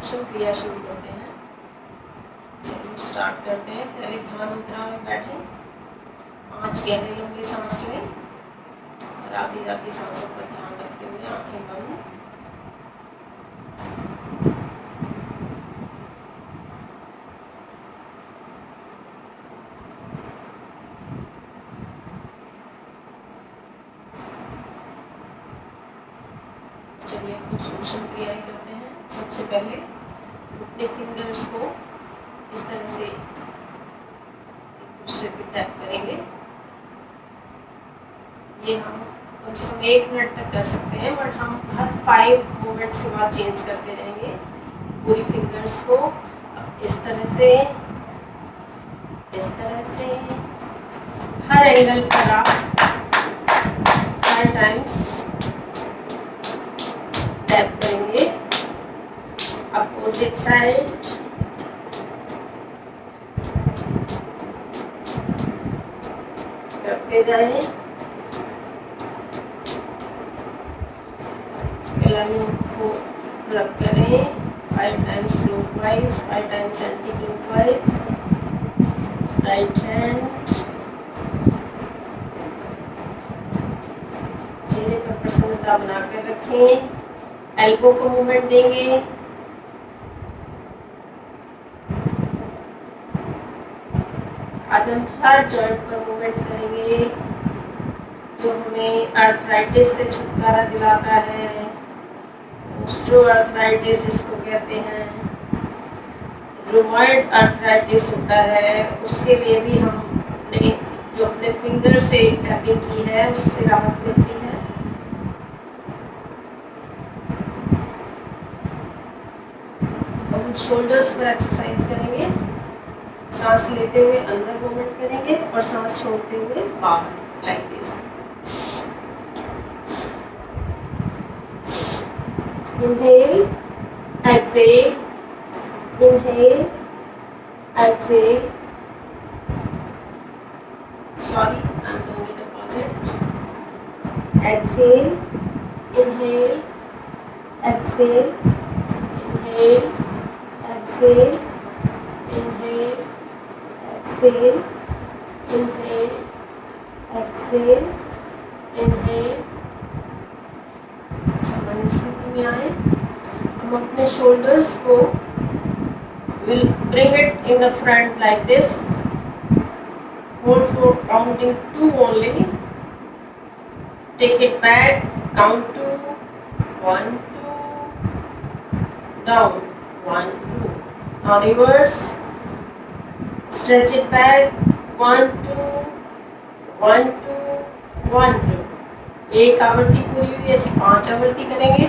सूक्ष्म क्रिया शुरू करते हैं। चलिए स्टार्ट करते हैं। पहले ध्यान मुद्रा में बैठें। 5 गहरे लंबे सांस लें और आती जाती सांसों पर ध्यान रखते हुए आंखें बंद। चलिए कुछ सूक्ष्म क्रियाएं करते हैं। सबसे पहले अपने फिंगर्स को इस तरह से एक दूसरे पे टैप करेंगे। ये हम कम से कम 1 मिनट तक कर सकते हैं, बट हम हर 5 मूवमेंट्स के बाद चेंज करते रहेंगे। पूरी फिंगर्स को इस तरह से हर एंगल पर आप 5 टाइम्स टैप करेंगे। अपोजिट साइड, करते जाएं। कलाइयों को रब करें 5 times clockwise, 5 times anti clockwise. Right hand, चेहरे पर प्रसन्नता बनाकर रखें। एल्बो को मूवमेंट देंगे। आज हम हर जॉइंट पर मूवमेंट करेंगे जो हमें आर्थराइटिस से छुटकारा दिलाता है। ऑस्टियोआर्थराइटिस जिसको कहते हैं, रूमेटॉइड आर्थराइटिस होता है, उसके लिए भी हम अपने फिंगर से टैपिंग की है उससे राहत मिलती है। हम शोल्डर्स पर एक्सरसाइज करेंगे। सांस लेते हुए अंदर मूवमेंट करेंगे और सांस छोड़ते हुए बाहर, like this. Inhale, exhale, inhale, exhale. Sorry, I'm doing it opposite. Exhale, inhale, exhale, inhale, exhale, inhale, exhale, inhale, exhale, inhale. सामान्य स्थिति में आए। हम अपने शोल्डर्स को will bring it in the front like this. Hold for counting 2 only. Take it back. Count 2. 1, 2. Down. 1, 2. Now reverse. Stretch it back. 1, 2. 1, 2. 1, 2. एक आवृत्ति पूरी हुई, ऐसी 5 आवृत्ति करेंगे।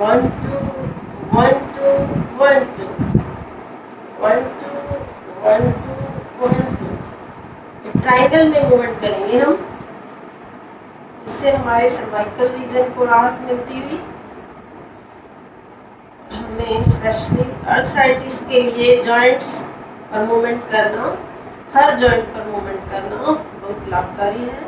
1, 2, 1, 2, 1, 2, 1, 2, 1, 2, 1, 2। ट्राइंगल में मूवमेंट करेंगे हम। इससे हमारे सर्वाइकल रीजन को राहत मिलती हुई। हमें स्पेशली आर्थराइटिस के लिए जॉइंट्स पर मूवमेंट करना, हर जॉइंट पर मूवमेंट करना बहुत लाभकारी है।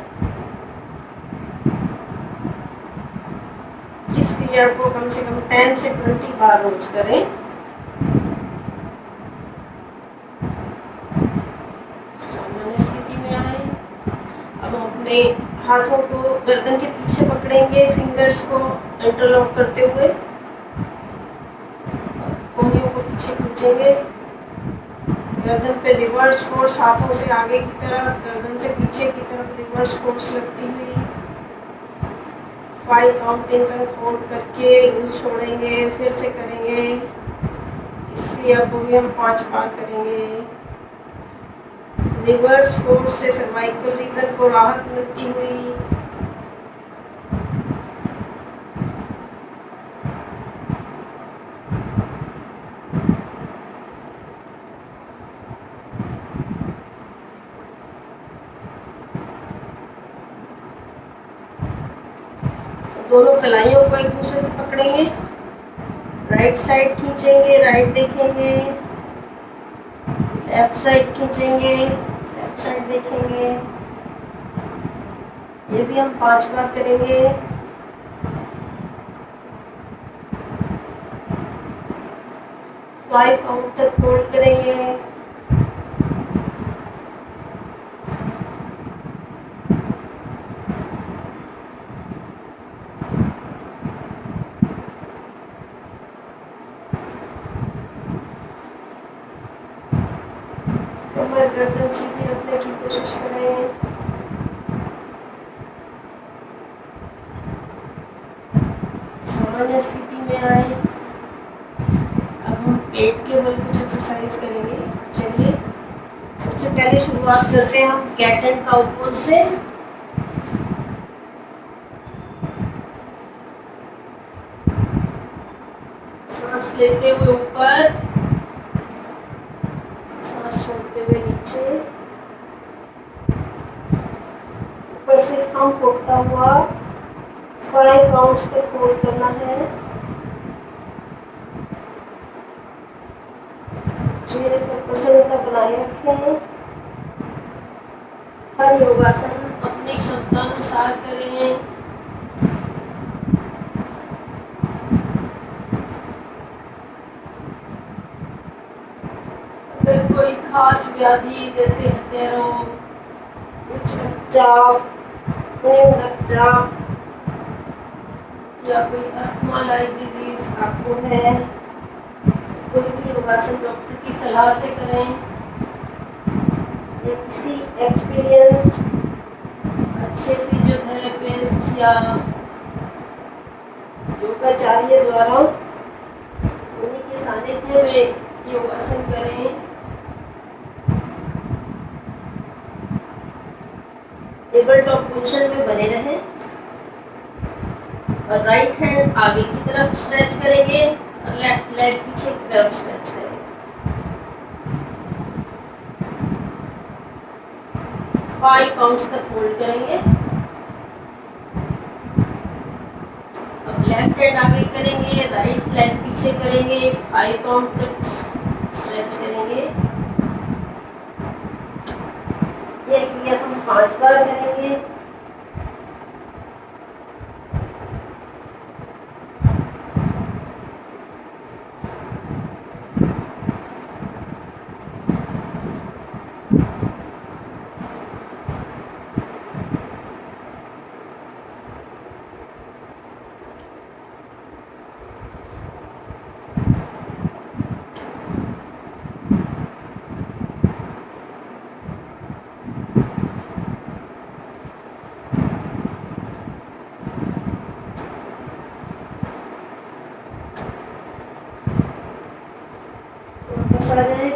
इस क्रिया को कम से कम 10 से 20 बार रोज करें। सामान्य स्थिति में आए। अब हम अपने हाथों को गर्दन के पीछे पकड़ेंगे, फिंगर्स को इंटरलॉक करते हुए कोहनियों को पीछे खींचेंगे। गर्दन पे रिवर्स फोर्स, हाथों से आगे की तरफ, गर्दन से पीछे की तरफ रिवर्स फोर्स लगती हुई 5 काउंटिंग तक होल्ड करके लूज छोड़ेंगे, फिर से करेंगे। इस क्रिया को भी हम 5 बार करेंगे। रिवर्स फोर्स से सर्वाइकल रीजन को राहत मिलती हुई। दोनों कलाइयों को एक दूसरे से पकड़ेंगे। राइट साइड खींचेंगे, राइट देखेंगे। लेफ्ट साइड खींचेंगे, लेफ्ट साइड देखेंगे। ये भी हम 5 बार करेंगे। 5 काउंट तक होल्ड करेंगे। कमर गर्दन सीधी रखने की कोशिश करें। सामान्य स्थिति में आए। अब हम पेट के बल कुछ एक्सरसाइज करेंगे। चलिए सबसे पहले शुरुआत करते हैं हम कैट एंड काउ पोज से। सांस लेते हुए ऊपर, सांस छोड़ते हुए नीचे। ऊपर से पंप उठता हुआ 5 काउंट्स तक होल्ड करना है। चेहरे पर प्रसन्नता बनाए रखें। हर योगासन अपनी क्षमता अनुसार करें। अगर कोई खास व्याधि जैसे हृदय रोग, उच्च रक्तचाप, रक्तचाप या कोई अस्थमा लाइक डिजीज आपको है, कोई भी योगासन डॉक्टर की सलाह से करें या किसी एक्सपीरियंस्ड अच्छे फिजियोथेरेपिस्ट या योगाचार्य द्वारा उन्हीं के सानिध्य में योगासन करें। टेबल टॉप पोजीशन में बने रहें और राइट हैंड आगे की तरफ स्ट्रेच करेंगे और लेफ्ट लेग पीछे की तरफ स्ट्रेच करेंगे। 5 काउंट्स तक होल्ड करेंगे। अब लेफ्ट हैंड आगे करेंगे, राइट लेग पीछे करेंगे, 5 काउंट तक स्ट्रेच करेंगे। ये क्रिया हम 5 बार करेंगे।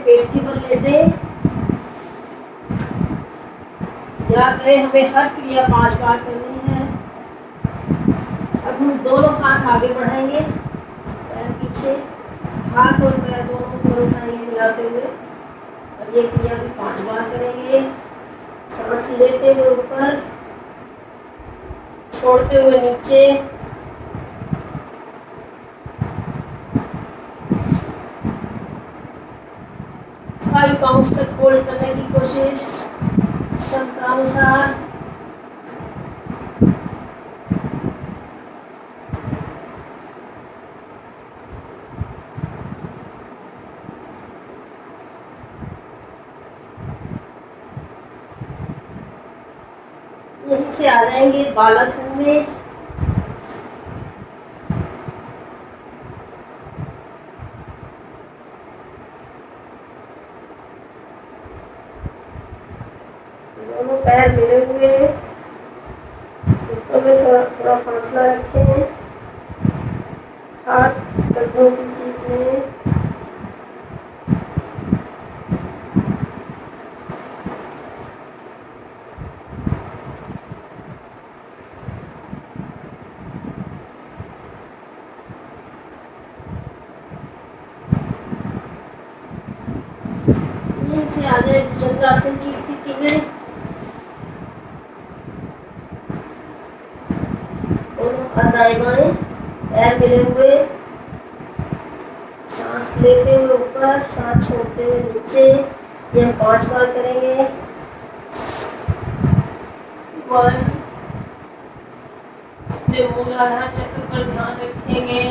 पेट की बल लेटे। याद रहे हमें हर क्रिया 5 बार करनी है। अब हम दोनों हाथ आगे बढ़ाएंगे, पैर पीछे, हाथ और पैर दोनों ऊपर उठाएंगे मिलाते हुए और ये क्रिया भी 5 बार करेंगे। सांस लेते हुए ऊपर, छोड़ते हुए नीचे। फाइव काउंट्स तक होल्ड करने की कोशिश क्षमता अनुसार। यहीं से आ जाएंगे बालासन में। दोनों पैर मिले हुए, ऊपर में थोड़ा थोड़ा फासला रखें। हाथ कंधों की सीट में। यहीं से आ जाए भुजंगासन की स्थिति में। दाएं बाएं पैर मिले हुए, सांस लेते हुए ऊपर, सांस छोड़ते हुए नीचे। ये हम 5 बार करेंगे। 1 अपने मूलाधार चक्र पर ध्यान रखेंगे।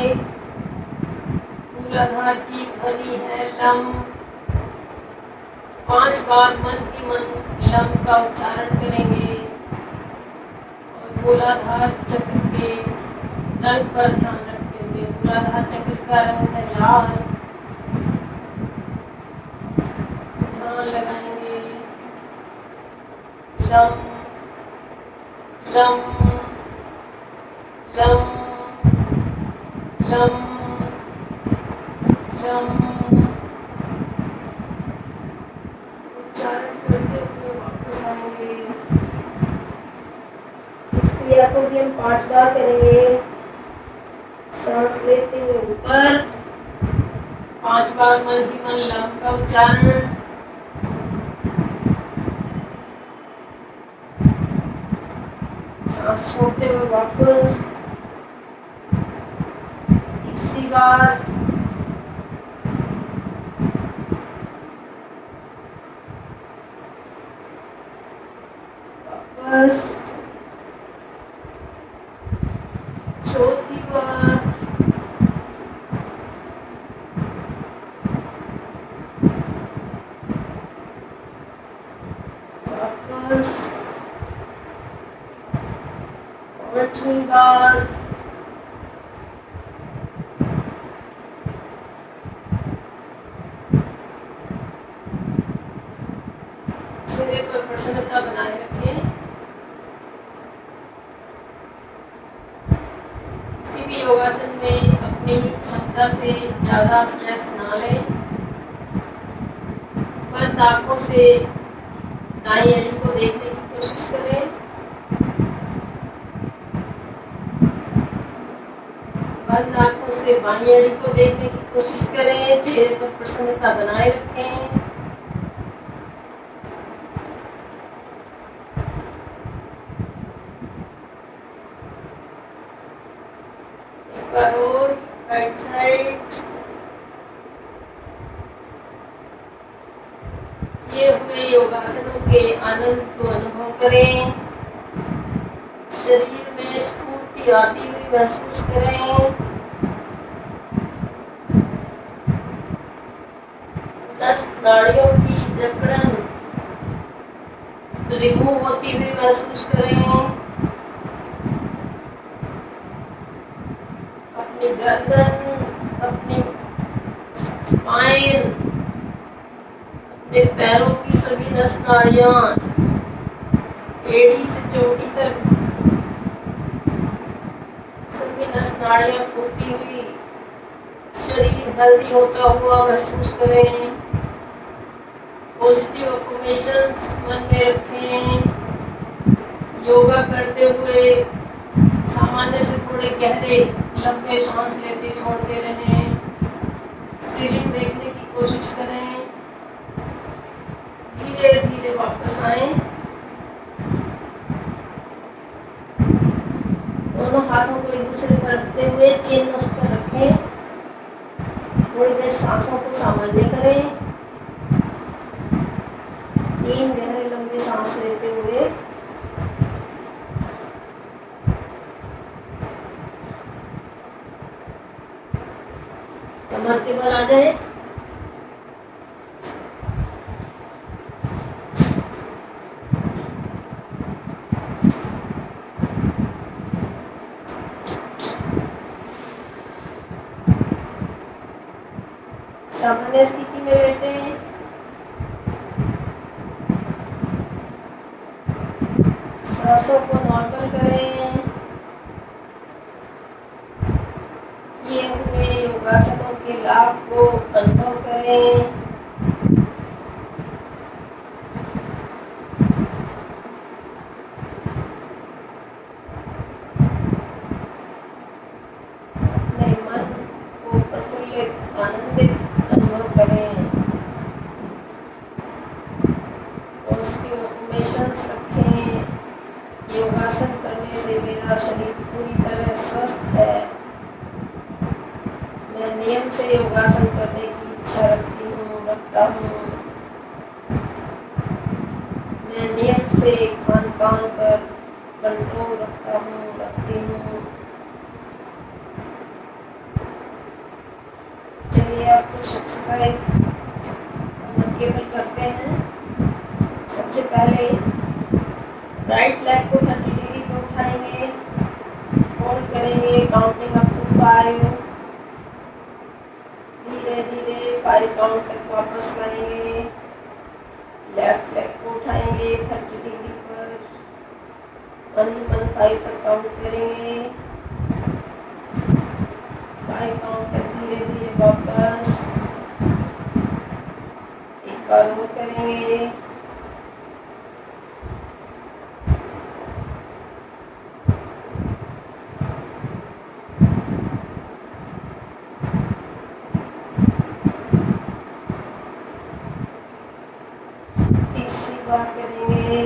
मूलाधार की ध्वनि है लम। 5 बार मन ही मन लम का उच्चारण करेंगे और मूलाधार चक्र के रंग पर ध्यान रखते हुए, मूलाधार चक्र का रंग है लाल, ध्यान लगाएंगे lump lump lump lump lump. उच्चारण करते हुए वापस आएंगे। इस क्रिया को भी हम 5 बार करेंगे। सांस लेते हुए ऊपर 5 बार मन ही मन लम का उच्चारण। सांस छोड़ते हुए वापस तीसरी बार। वापस चौथी बार। वापस पांचवी बार। चेहरे पर प्रसन्नता बनाए रखें। किसी भी योगासन में अपनी क्षमता से ज्यादा स्ट्रेस ना लें। बंद आंखों से दाईं एड़ी को देखने की कोशिश करें। बंद आंखों से बाईं एड़ी को देखने की कोशिश करें। चेहरे पर प्रसन्नता बनाए रखें। एक बार और राइट साइड। किए हुए योगासनों के आनंद को अनुभव करें। शरीर में स्फूर्ति आती हुई महसूस करें। नस नाड़ियों की जकड़न रिमूव होती हुई महसूस करें। अपनी गर्दन, अपनी स्पाइन, अपने पैरों की सभी नस नाड़ियां एड़ी से चोटी तक सभी नस नाड़ियां खुलती हुई, शरीर हेल्दी होता हुआ महसूस करें। पॉजिटिव अफर्मेशंस मन में रखें। योगा करते हुए सामान्य से थोड़े गहरे लंबे सांस लेते छोड़ते रहें। सीलिंग देखने की कोशिश करें। धीरे धीरे वापस आएं। दोनों हाथों को एक दूसरे पर रखते हुए चिन्ह उस पर रखें। थोड़ी देर सांसों को सामान्य करें। 3 गहरे लंबे सांस लेते हुए कमर के बल आ जाए। सामान्य स्थिति में बैठे। सांसों को नॉर्मल करें। किए हुए योगासनों के लाभ को अनुभव करें। अपने मन को प्रफुल्लित आनंदित अनुभव करें। पॉजिटिव अफर्मेशंस रखें। योगासन करने से मेरा शरीर पूरी तरह स्वस्थ है। मैं नियम से योगासन करने की इच्छा रखता हूँ। मैं नियम से खान पान पर कंट्रोल रखती हूँ। चलिए अब कुछ एक्सरसाइज केबल करते हैं। सबसे पहले राइट लेग को 30 डिग्री पे उठाएंगे, होल्ड करेंगे, काउंटिंग अप टू 5, धीरे धीरे 5 काउंट तक वापस लाएंगे। लेफ्ट लेग को उठाएंगे 30 डिग्री पर, 1 5 तक काउंट करेंगे, 5 काउंट तक धीरे धीरे वापस, एक बार और करेंगे। तीसरी बार करेंगे।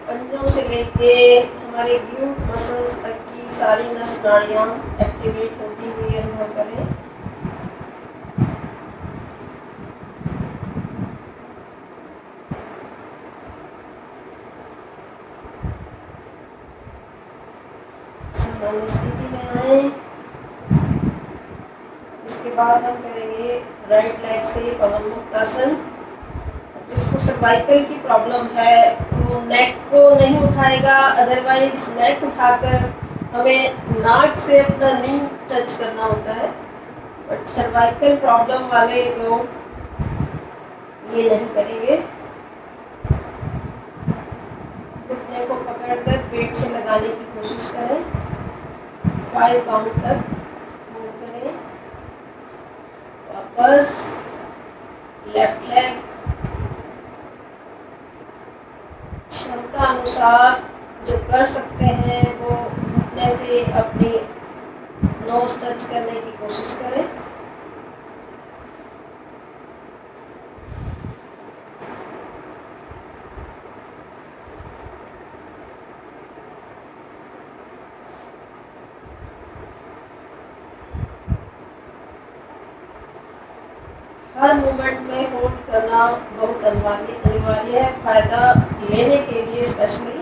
पंजों से लेके हमारे ग्लूट मसल्स तक की सारी नस नाड़ियाँ एक्टिवेट होती हुई अनुभव करें। सामान्य स्थिति में आए। इसके बाद हम करेंगे राइट लेग से पवन मुक्त आसन। जिसको सर्वाइकल की प्रॉब्लम है वो नेक को नहीं उठाएगा, अदरवाइज नेक उठाकर हमें नाक से अपना नी टच करना होता है, बट सर्वाइकल प्रॉब्लम वाले लोग ये नहीं करेंगे। घुटने को पकड़कर पेट से लगाने की कोशिश करें, 5 काउंट तक होल्ड करें। वापस लेफ्ट लेग क्षमता अनुसार जो कर सकते हैं वो घुटने से अपनी नोज टच करने की कोशिश करें। हर मूवमेंट में होल्ड करना बहुत अनिवार्य है, फायदा लेने के लिए स्पेशली।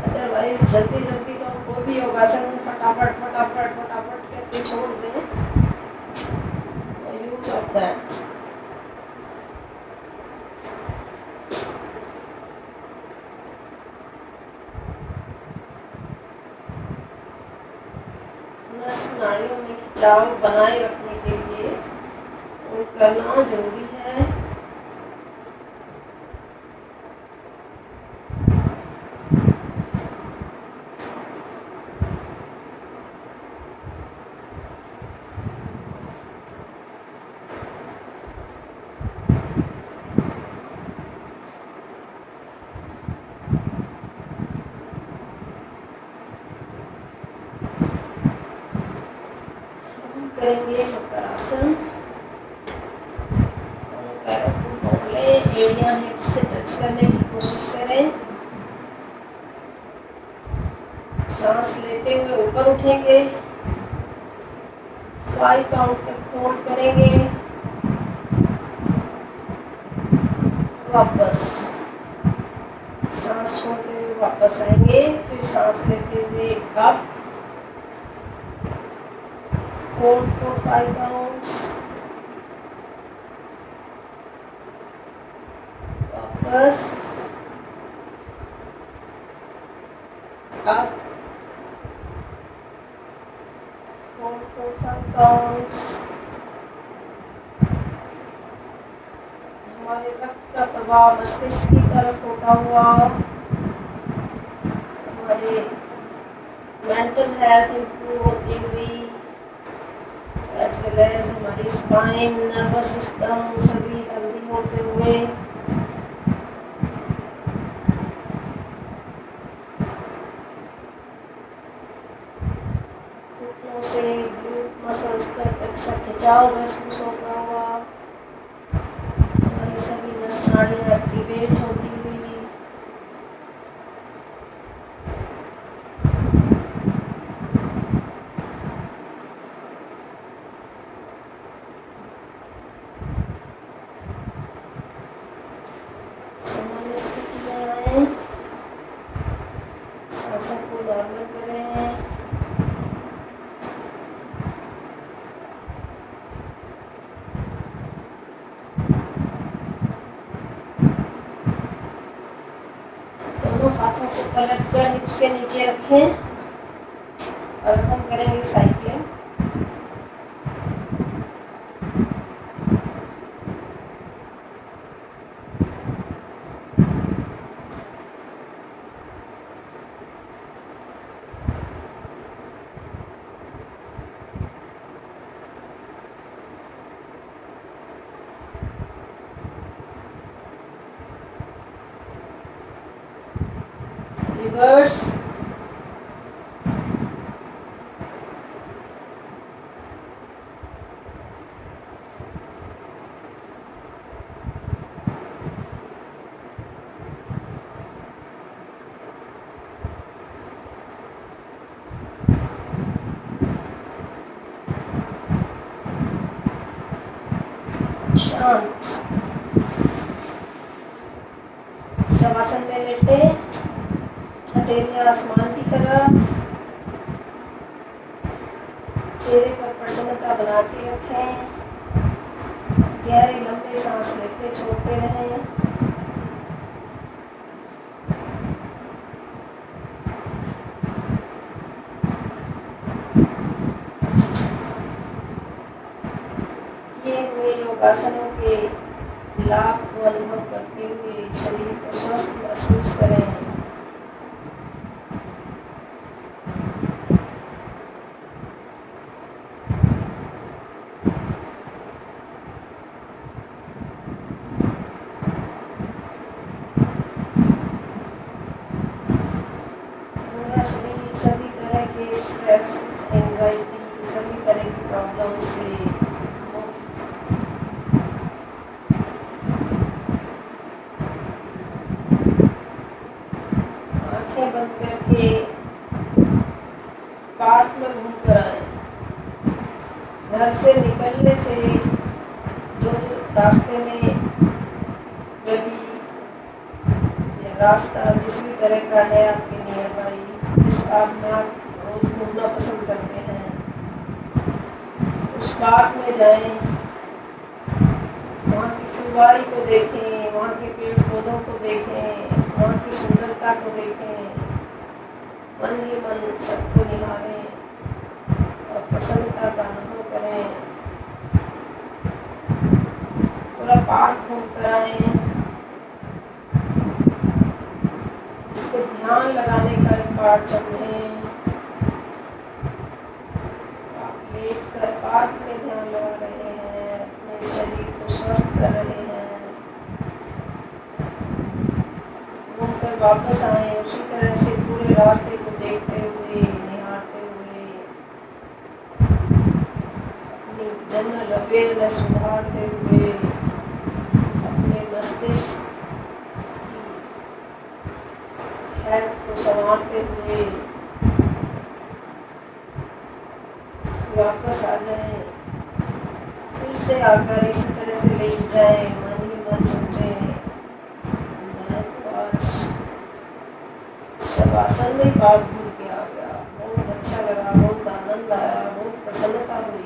अदरवाइज जल्दी जल्दी तो कोई भी योगासन फटाफट फटाफट फटाफट करके छोड़ दें, यूज ऑफ दैट। नस नाड़ियों में खिंचाव बनाए रखने के लिए होल्ड करना जरूरी है। करेंगे मकरासन। पैरों को मोड़ लें, एड़ियां हिप से टच करने की कोशिश करें। सांस लेते हुए ऊपर उठेंगे, 5 काउंट तक होल्ड करेंगे। वापस सांस छोड़ते हुए वापस आएंगे, फिर सांस लेते हुए अप, होल्ड फॉर 5 काउंट्स। वापस अप, होल्ड फॉर 5 काउंट्स। हमारे रक्त का प्रभाव मस्तिष्क की तरफ होता हुआ हमारे मेंटल हेल्थ इंप्रूव होती हुई, एज वेल एज हमारी स्पाइन, नर्वस सिस्टम सभी हेल्दी होते हुए घुटनों से ग्लूट मसल्स तक अच्छा खिंचाव महसूस होता हुआ, हमारी सभी नस नाड़ियाँ एक्टिवेट होती हुई, सामान्य स्थिति में आए, सांसों को नॉर्मल करें। दोनों हाथों को पलट कर हिप्स के नीचे रखें और हम करेंगे साइक्लिंग। रिवर्स, शांत। शवासन में लेटे, हथेलियां आसमान की तरफ, चेहरे पर प्रसन्नता बना के रखें। गहरे लंबे सांस लेते छोड़ते रहें। किए हुए योगासनों के लाभ को अनुभव करते हुए शरीर को स्वस्थ महसूस करें। पूरा शरीर सभी तरह के स्ट्रेस, एंजाइटी, सभी तरह की प्रॉब्लम से मुक्त। आंखें बंद करके पार्क में घूम कर आए। घर से निकलने से जो रास्ते में गली या रास्ता जिस भी तरह का है आपके नियर बाई, जिस पार्क में आप रोज घूमना पसंद करते हैं, उस पार्क में जाएं, वहाँ की फुलवारी को देखें, वहाँ के पेड़ पौधों को देखें, वहाँ की सुंदरता को देखें, मन ही मन सबको निहारें और प्रसन्नता का अनुभव करें। पूरा पार्क घूम कर आए। इसको ध्यान लगाने का एक पार्ट समझें। आप लेट कर पार्क में ध्यान लगा रहे हैं, अपने शरीर को स्वस्थ कर रहे हैं। घूमकर वापस आए, उसी तरह से पूरे रास्ते को देखते हुए, निहारते हुए, अपनी जनरल अवेयरनेस सुधारते हुए, अपने मस्तिष्क की हेल्थ को संभालते हुए वापस आ जाएं। फिर से आकर इसी तरह से लेट जाएं, मन ही मन सोचें, मैं तो आज शवासन में पार्क घूम के आ गया, बहुत अच्छा लगा, बहुत आनंद आया, बहुत प्रसन्नता हुई।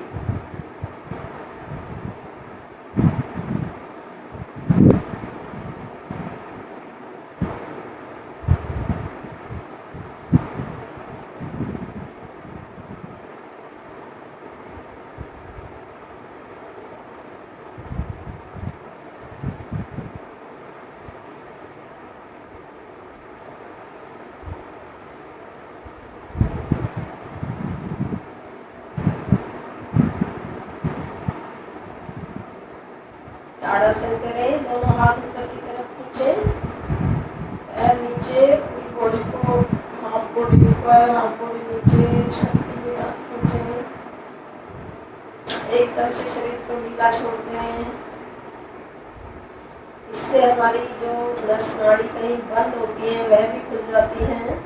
ताड़ासन करें, दोनों हाथ ऊपर की तरफ खींचें, पैर नीचे, पूरी बॉडी को हाफ बॉडी ऊपर हाफ बॉडी नीचे शक्ति के साथ खींचें। एकदम से शरीर को ढीला छोड़ते हैं। इससे हमारी जो नस नाड़ी कहीं बंद होती है वह भी खुल जाती हैं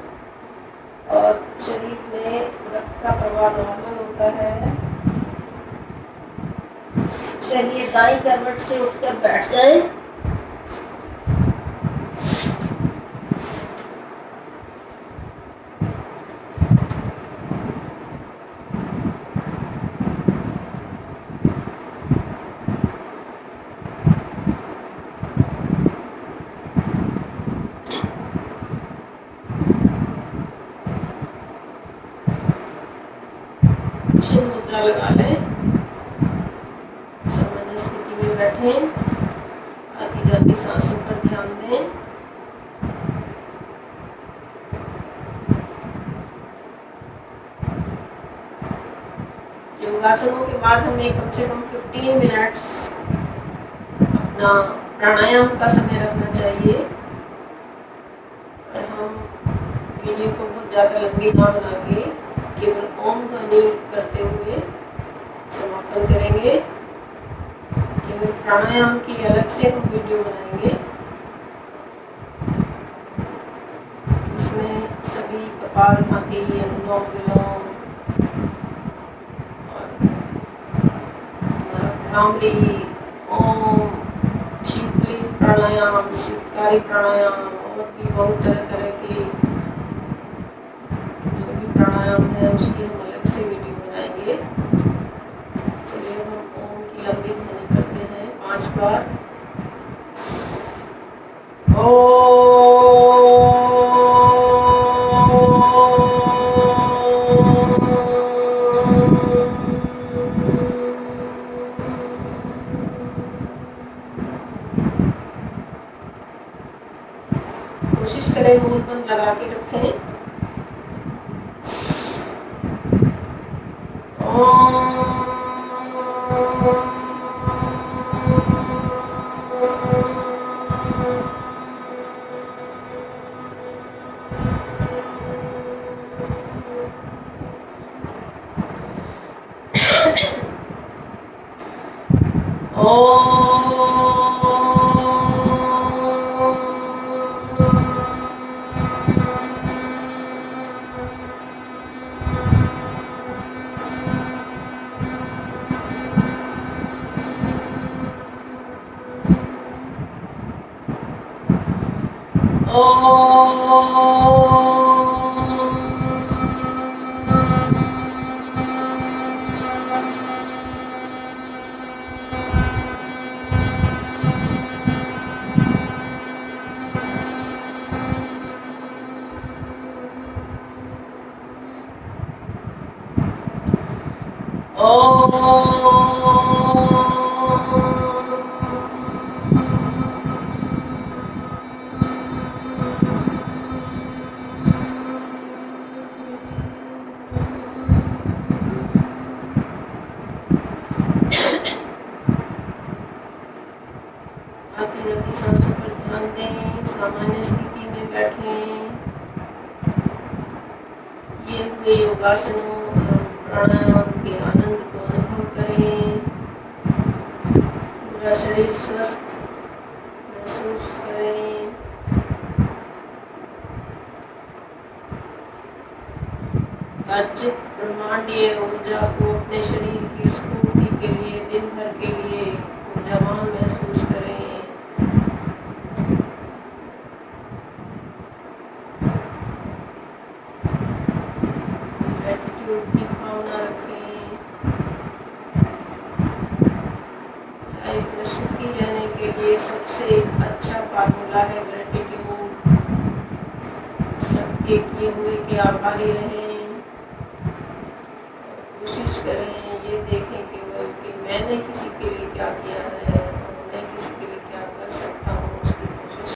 और शरीर में रक्त का प्रवाह नॉर्मल होता है। चलिए दाईं करवट से उठकर बैठ जाएं। चिन्ह मुद्रा लगा लें, सामान्य स्थिति में बैठें, आती जाती सांसों पर ध्यान दें। योगासनों के बाद हमें कम से कम 15 मिनट्स अपना प्राणायाम का समय रखना चाहिए और हम वीडियो को बहुत ज़्यादा लंबी ना बना के केवल ओम ध्वनि करते हुए समापन करेंगे। केवल प्राणायाम की अलग से हम वीडियो बनाएंगे, इसमें सभी कपालभाति, अनुलोम विलोम और भ्रामरी, ओम, शीतली प्राणायाम, शीतकारी प्राणायाम और भी बहुत तरह तरह की प्राणायाम है उसकी हम अलग से वीडियो बनाएंगे। चलिए हम ओम की लंबी ध्वनि करते हैं 5 बार। कोशिश करें मुंह बंद लगा के रखें। आती जाती सांसों पर ध्यान दें, सामान्य स्थिति में बैठें। किए हुए योगासनों और प्राणायाम के आनंद को अनुभव करें। पूरा शरीर स्वस्थ महसूस करें। अर्जित ब्रह्मांडीय ऊर्जा को अपने शरीर की स्फूर्ति के लिए, दिन भर के लिए ऊर्जावान महसूस करें। ग्रेटिट्यूड की भावना रखें। लाइफ में सुखी रहने के लिए सबसे अच्छा फार्मूला है ग्रेटिट्यूड। सबके किए हुए के आभारी रहें। कोशिश करें ये देखें केवल कि मैंने किसी के लिए क्या किया है।